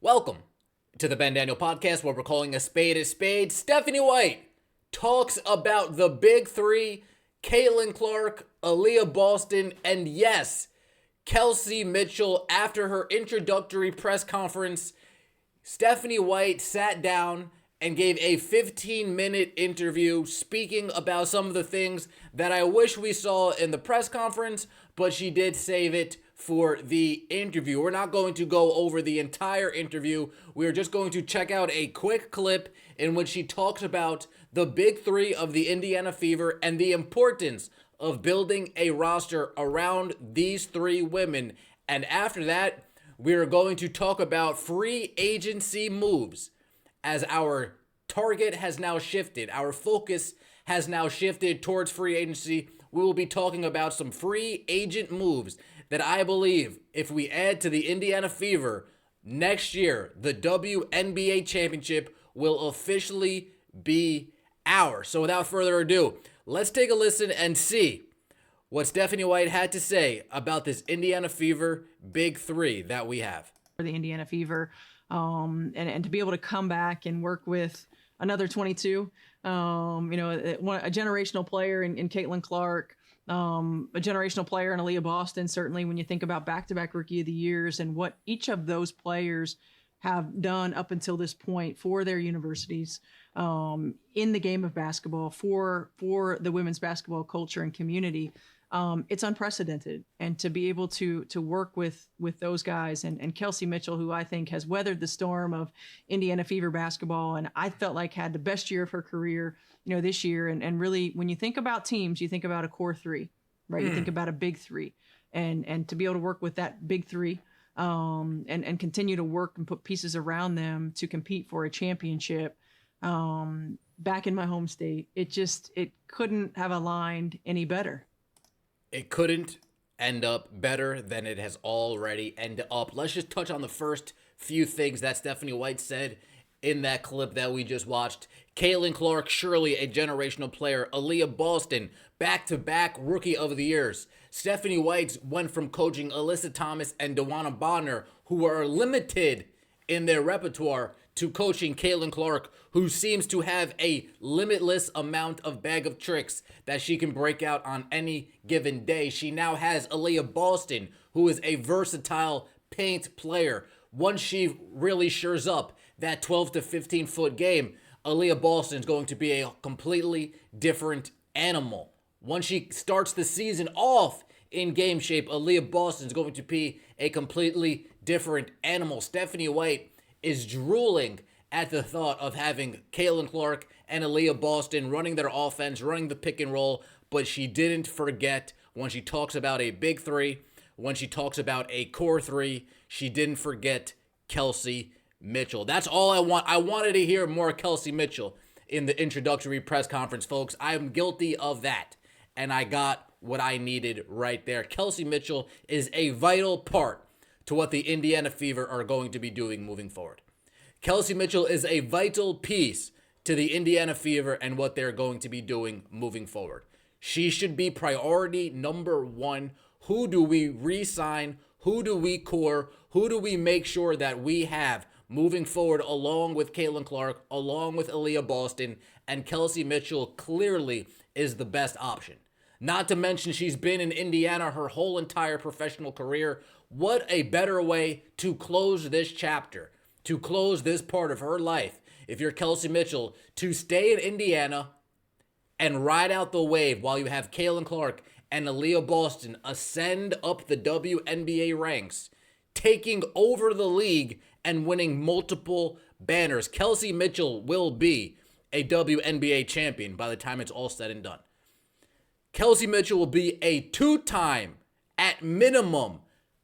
Welcome to the Ben Daniel podcast, where we're calling a spade. Stephanie White talks about the big three: Caitlin Clark, Aaliyah Boston, and yes, Kelsey Mitchell. After her introductory press conference, Stephanie White sat down and gave a 15-minute interview speaking about some of the things that I wish we saw in the press conference, but she did save it for the interview. We're not going to go over the entire interview. We're just going to check out a quick clip in which she talks about the big three of the Indiana Fever and the importance of building a roster around these three women. And after that, we're going to talk about free agency moves, as our target has now shifted. Our focus has now shifted towards free agency. We will be talking about some free agent moves that I believe, if we add to the Indiana Fever next year, the WNBA championship will officially be ours. So without further ado, let's take a listen and see what Stephanie White had to say about this Indiana Fever big three that we have. For the Indiana Fever, and to be able to come back and work with another 22, a generational player in Caitlin Clark, a generational player in Aaliyah Boston. Certainly when you think about back-to-back Rookie of the Years and what each of those players have done up until this point for their universities, in the game of basketball, for the women's basketball culture and community, it's unprecedented. And to be able to work with those guys and Kelsey Mitchell, who I think has weathered the storm of Indiana Fever basketball, and I felt like had the best year of her career, this year. And really, when you think about teams, you think about a core three, right? You think about a big three, and to be able to work with that big three, and continue to work and put pieces around them to compete for a championship, back in my home state, it couldn't have aligned any better. It couldn't end up better than it has already ended up. Let's just touch on the first few things that Stephanie White said in that clip that we just watched. Caitlin Clark, surely a generational player. Aaliyah Boston, back-to-back Rookie of the Years. Stephanie White went from coaching Alyssa Thomas and DeWanna Bonner, who are limited in their repertoire, to coaching Caitlin Clark, who seems to have a limitless amount of bag of tricks that she can break out on any given day. She now has Aaliyah Boston, who is a versatile paint player. Once she really shores up that 12 to 15 foot game, Aaliyah Boston is going to be a completely different animal. Once she starts the season off in game shape, Aaliyah Boston is going to be a completely different animal. Stephanie White is drooling at the thought of having Caitlin Clark and Aaliyah Boston running their offense, running the pick and roll, but she didn't forget when she talks about a big three, when she talks about a core three, she didn't forget Kelsey Mitchell. That's all I want. I wanted to hear more Kelsey Mitchell in the introductory press conference, folks. I am guilty of that, and I got what I needed right there. Kelsey Mitchell is a vital part to what the Indiana Fever are going to be doing moving forward. Kelsey Mitchell is a vital piece to the Indiana Fever and what they're going to be doing moving forward. She should be priority number one. Who do we re-sign? Who do we core? Who do we make sure that we have moving forward along with Caitlin Clark, along with Aaliyah Boston? And Kelsey Mitchell clearly is the best option. Not to mention she's been in Indiana her whole entire professional career. What a better way to close this chapter, to close this part of her life, if you're Kelsey Mitchell, to stay in Indiana and ride out the wave while you have Caitlin Clark and Aaliyah Boston ascend up the WNBA ranks, taking over the league and winning multiple banners. Kelsey Mitchell will be a WNBA champion by the time it's all said and done. Kelsey Mitchell will be a two-time, at minimum,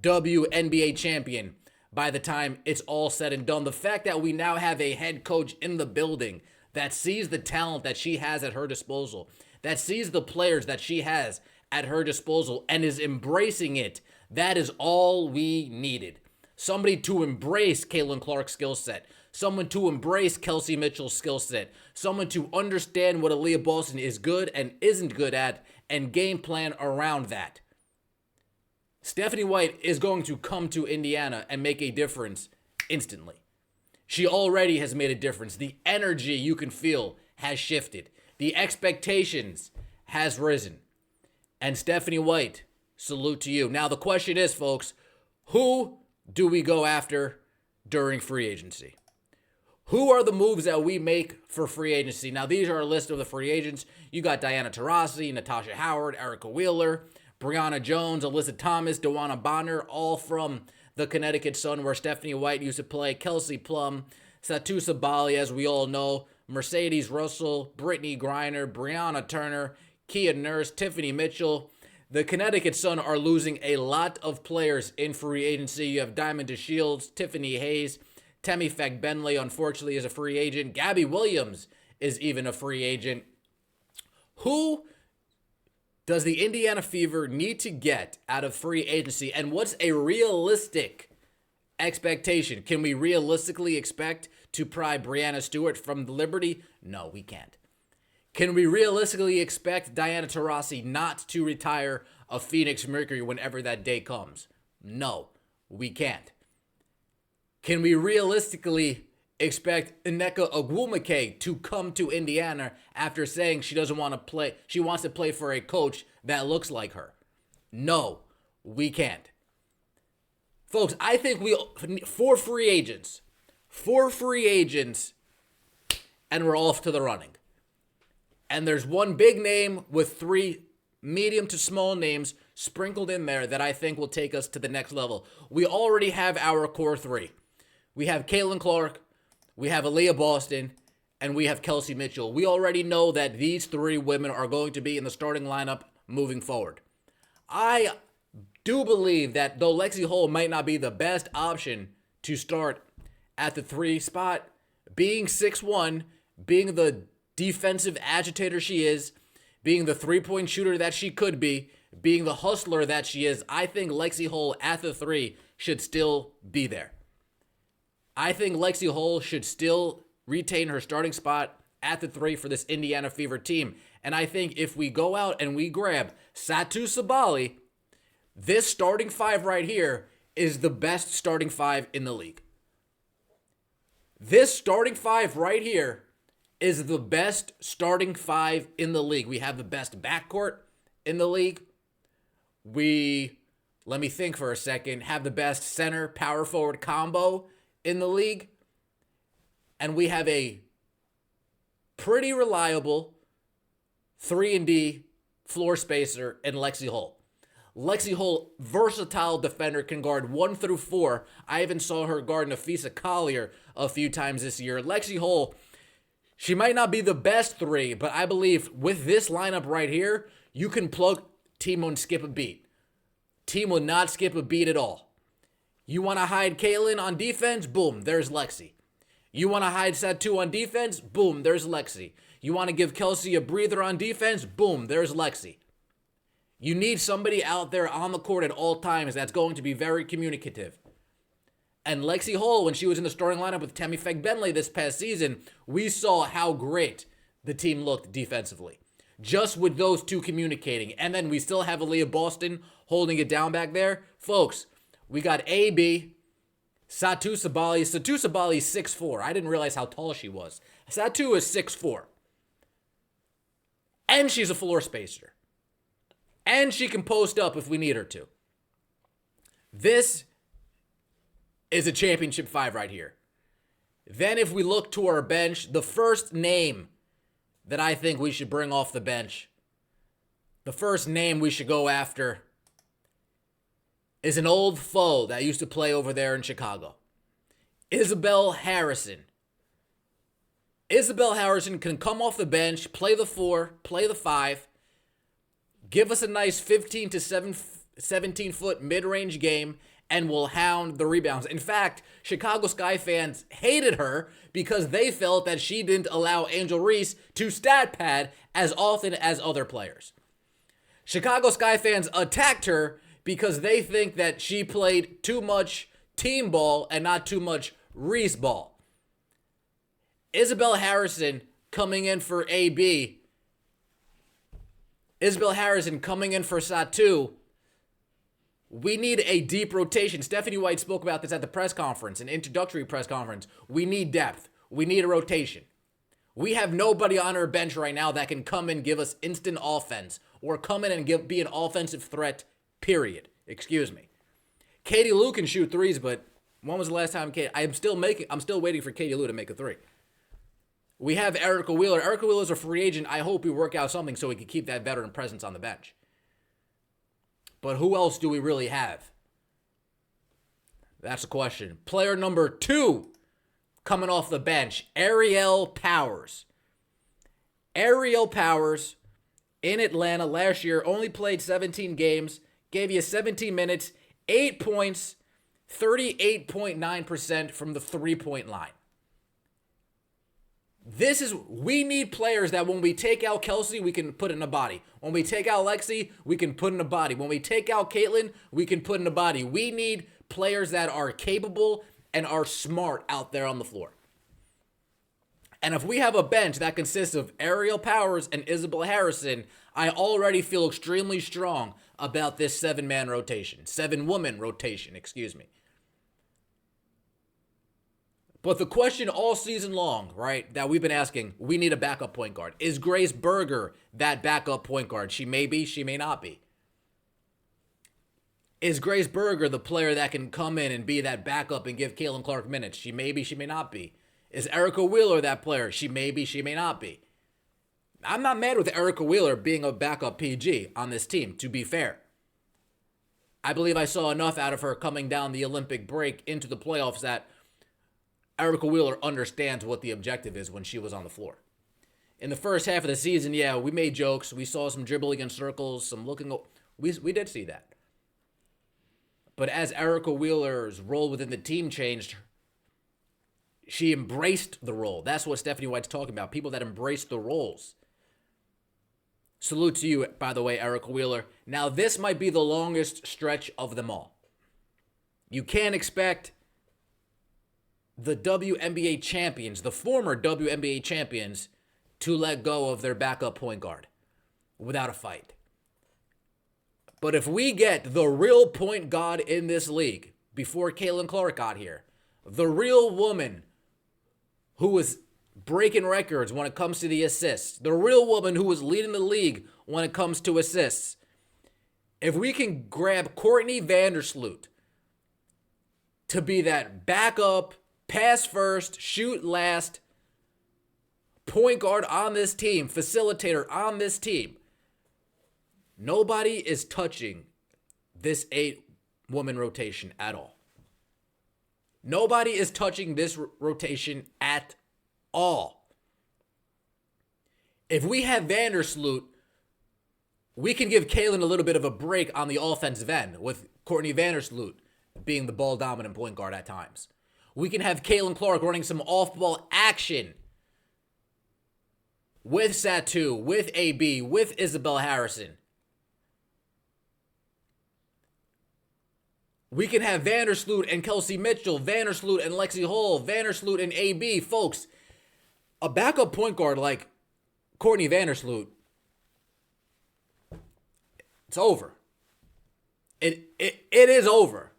WNBA champion by the time it's all said and done. The fact that we now have a head coach in the building that sees the talent that she has at her disposal, that sees the players that she has at her disposal and is embracing it, that is all we needed. Somebody to embrace Caitlin Clark's skill set, someone to embrace Kelsey Mitchell's skill set, someone to understand what Aaliyah Boston is good and isn't good at and game plan around that. Stephanie White is going to come to Indiana and make a difference instantly. She already has made a difference. The energy you can feel has shifted. The expectations has risen. And Stephanie White, salute to you. Now the question is, folks, who do we go after during free agency? Who are the moves that we make for free agency? Now, these are a list of the free agents. You got Diana Taurasi, Natasha Howard, Erica Wheeler, Brianna Jones, Alyssa Thomas, Dewana Bonner, all from the Connecticut Sun, where Stephanie White used to play, Kelsey Plum, Satu Sabali, as we all know, Mercedes Russell, Brittany Griner, Brianna Turner, Kia Nurse, Tiffany Mitchell. The Connecticut Sun are losing a lot of players in free agency. You have Diamond DeShields, Tiffany Hayes, Temi Fagbenley, unfortunately, is a free agent. Gabby Williams is even a free agent. Who does the Indiana Fever need to get out of free agency? And what's a realistic expectation? Can we realistically expect to pry Brianna Stewart from the Liberty? No, we can't. Can we realistically expect Diana Taurasi not to retire a Phoenix Mercury whenever that day comes? No, we can't. Can we realistically expect Nneka Ogwumike to come to Indiana after saying she doesn't want to play, she wants to play for a coach that looks like her? No, we can't. Folks, I think four free agents, and we're off to the running. And there's one big name with three medium to small names sprinkled in there that I think will take us to the next level. We already have our core three. We have Caitlin Clark, we have Aaliyah Boston, and we have Kelsey Mitchell. We already know that these three women are going to be in the starting lineup moving forward. I do believe that though Lexi Hull might not be the best option to start at the 3 spot, being 6'1", being the defensive agitator she is, being the three-point shooter that she could be, being the hustler that she is, I think Lexi Hull at the 3 should still be there. I think Lexi Hull should still retain her starting spot at the 3 for this Indiana Fever team. And I think if we go out and we grab Satu Sabali, this starting 5 right here is the best starting 5 in the league. This starting 5 right here is the best starting 5 in the league. We have the best backcourt in the league. Let me think for a second, have the best center power forward combo in the league. And we have a pretty reliable 3-and-D floor spacer in Lexi Hull. Lexi Hull, versatile defender, can guard 1 through 4. I even saw her guard Nafisa Collier a few times this year. Lexi Hull, she might not be the best 3, but I believe with this lineup right here, you can plug, team won't skip a beat. Team will not skip a beat at all. You want to hide Kaylin on defense? Boom, there's Lexi. You want to hide Satu on defense? Boom, there's Lexi. You want to give Kelsey a breather on defense? Boom, there's Lexi. You need somebody out there on the court at all times that's going to be very communicative. And Lexi Hull, when she was in the starting lineup with Temi Fagbenley this past season, we saw how great the team looked defensively. Just with those two communicating. And then we still have Aaliyah Boston holding it down back there. Folks, we got AB, Satu Sabali. Satu Sabali is 6'4". I didn't realize how tall she was. Satu is 6'4". And she's a floor spacer. And she can post up if we need her to. This is a championship 5 right here. Then if we look to our bench, the first name that I think we should bring off the bench, the first name we should go after is an old foe that used to play over there in Chicago. Isabel Harrison. Isabel Harrison can come off the bench, play the 4, play the 5, give us a nice 15 to 17-foot mid-range game, and will hound the rebounds. In fact, Chicago Sky fans hated her because they felt that she didn't allow Angel Reese to stat pad as often as other players. Chicago Sky fans attacked her because they think that she played too much team ball and not too much Reese ball. Isabel Harrison coming in for AB. Isabel Harrison coming in for Satu. We need a deep rotation. Stephanie White spoke about this at the press conference, an introductory press conference. We need depth. We need a rotation. We have nobody on our bench right now that can come and give us instant offense or come in and be an offensive threat, period. Excuse me. Katie Lou can shoot threes, but when was the last time I'm still waiting for Katie Lou to make a three. We have Erica Wheeler. Erica Wheeler is a free agent. I hope we work out something so we can keep that veteran presence on the bench. But who else do we really have? That's the question. Player number 2 coming off the bench, Ariel Powers. Ariel Powers in Atlanta last year only played 17 games, gave you 17 minutes, 8 points, 38.9% from the three-point line. We need players that when we take out Kelsey, we can put in a body. When we take out Lexi, we can put in a body. When we take out Caitlin, we can put in a body. We need players that are capable and are smart out there on the floor. And if we have a bench that consists of Ariel Powers and Isabel Harrison, I already feel extremely strong about this 7-woman rotation, excuse me. But the question all season long, right, that we've been asking, we need a backup point guard. Is Grace Berger that backup point guard? She may be, she may not be. Is Grace Berger the player that can come in and be that backup and give Caitlin Clark minutes? She may be, she may not be. Is Erica Wheeler that player? She may be, she may not be. I'm not mad with Erica Wheeler being a backup PG on this team, to be fair. I believe I saw enough out of her coming down the Olympic break into the playoffs that Erica Wheeler understands what the objective is when she was on the floor. In the first half of the season, yeah, we made jokes. We saw some dribbling in circles, some looking. We did see that. But as Erica Wheeler's role within the team changed, she embraced the role. That's what Stephanie White's talking about. People that embrace the roles. Salute to you, by the way, Erica Wheeler. Now, this might be the longest stretch of them all. You can't expect the WNBA champions, the former WNBA champions, to let go of their backup point guard without a fight. But if we get the real point guard in this league before Caitlin Clark got here, the real woman who was breaking records when it comes to the assists, the real woman who was leading the league when it comes to assists, if we can grab Courtney Vandersloot to be that backup, pass first, shoot last, point guard on this team, facilitator on this team, nobody is touching this 8-woman rotation at all. Nobody is touching this rotation at all. If we have Vandersloot, we can give Kaylin a little bit of a break on the offensive end with Courtney Vandersloot being the ball-dominant point guard at times. We can have Caitlin Clark running some off-ball action with Satu, with AB, with Isabel Harrison. We can have Vandersloot and Kelsey Mitchell, Vandersloot and Lexi Hall, Vandersloot and AB. Folks, a backup point guard like Courtney Vandersloot, it's over. It is over.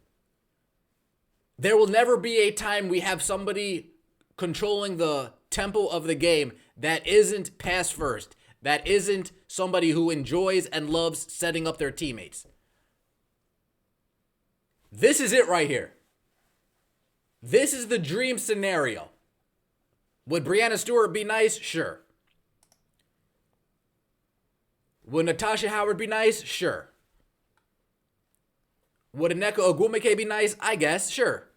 There will never be a time we have somebody controlling the tempo of the game that isn't pass first, that isn't somebody who enjoys and loves setting up their teammates. This is it right here. This is the dream scenario. Would Breanna Stewart be nice? Sure. Would Natasha Howard be nice? Sure. Would Aneka Ogwumike be nice? I guess, sure.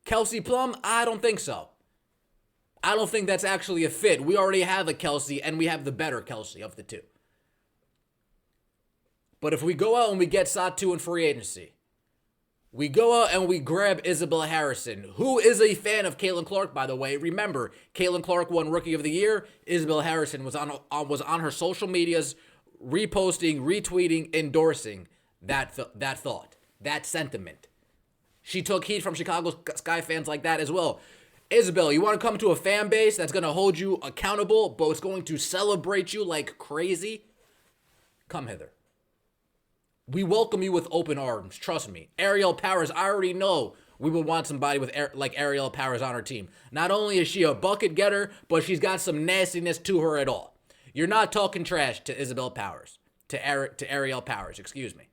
Kelsey Plum? I don't think so. I don't think that's actually a fit. We already have a Kelsey, and we have the better Kelsey of the two. But if we go out and we get Satu in free agency, we go out and we grab Isabel Harrison, who is a fan of Caitlin Clark, by the way. Remember, Caitlin Clark won Rookie of the Year. Isabel Harrison was on her social medias reposting, retweeting, endorsing that thought, that sentiment. She took heat from Chicago Sky fans like that as well. Isabel, you want to come to a fan base that's going to hold you accountable, but it's going to celebrate you like crazy? Come hither. We welcome you with open arms. Trust me. Ariel Powers, I already know we would want somebody with like Ariel Powers on our team. Not only is she a bucket getter, but she's got some nastiness to her at all. You're not talking trash to Isabel Powers, to Ariel Powers, excuse me.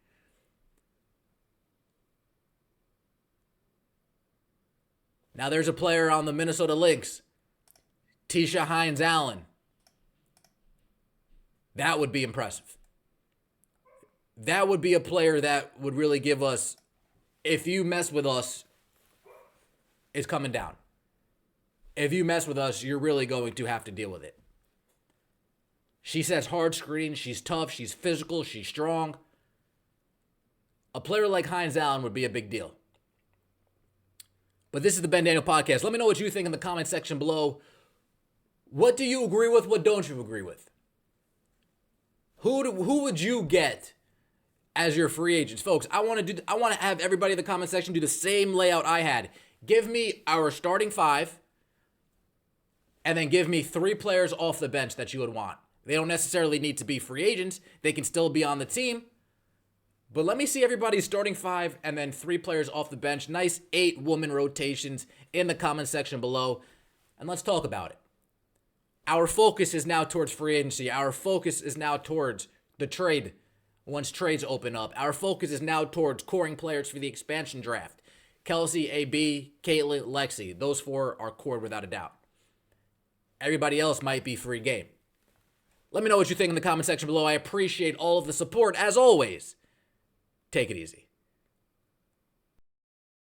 Now there's a player on the Minnesota Lynx, Tisha Hines Allen. That would be impressive. That would be a player that would really give us, if you mess with us, it's coming down. If you mess with us, you're really going to have to deal with it. She sets hard screens. She's tough. She's physical. She's strong. A player like Hines Allen would be a big deal. But this is the Ben Daniel Podcast. Let me know what you think in the comment section below. What do you agree with? What don't you agree with? Who would you get as your free agents? Folks, I want to have everybody in the comment section do the same layout I had. Give me our starting five, and then give me 3 players off the bench that you would want. They don't necessarily need to be free agents. They can still be on the team. But let me see everybody's starting 5 and then 3 players off the bench. Nice 8-woman rotations in the comment section below. And let's talk about it. Our focus is now towards free agency. Our focus is now towards the trade once trades open up. Our focus is now towards coring players for the expansion draft. Kelsey, AB, Caitlin, Lexi. Those 4 are cored without a doubt. Everybody else might be free game. Let me know what you think in the comment section below. I appreciate all of the support. As always, take it easy.